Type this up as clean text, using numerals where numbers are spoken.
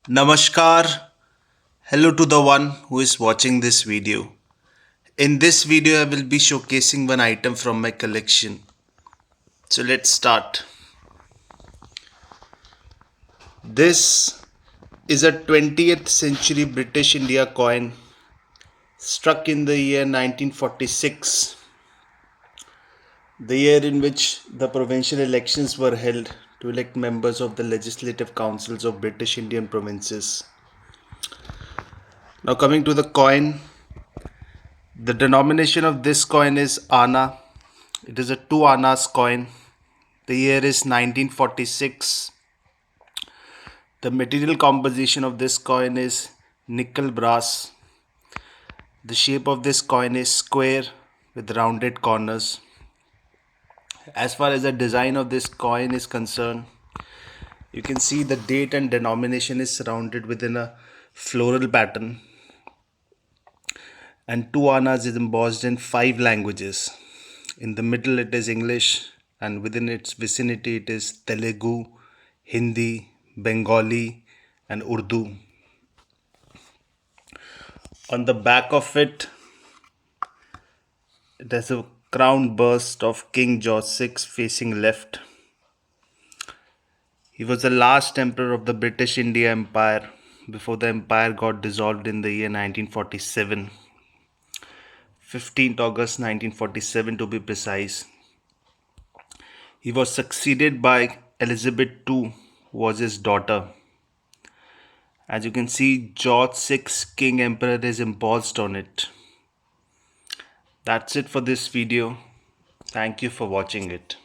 Namaskar. Hello to the one who is watching this video. In this video, I will be showcasing one item from my collection. So let's start. This is a 20th century British India coin struck in the year 1946, the year in which the provincial elections were held to elect members of the legislative councils of British Indian provinces. Now, coming to the coin, the denomination of this coin is Anna. It is a 2 Annas coin. The year is 1946. The material composition of this coin is nickel brass. The shape of this coin is square with rounded corners. As far as the design of this coin is concerned, you can see the date and denomination is surrounded within a floral pattern, and 2 Annas is embossed in 5 languages. In the middle it is English, and within its vicinity it is Telugu, Hindi, Bengali and Urdu. On the back of it, it has a crown bust of King George VI facing left. He was the last emperor of the British India Empire before the empire got dissolved in the year 1947. 15th August 1947 to be precise. He was succeeded by Elizabeth II, who was his daughter. As you can see, George VI, King Emperor, is embossed on it. That's it for this video. Thank you for watching it.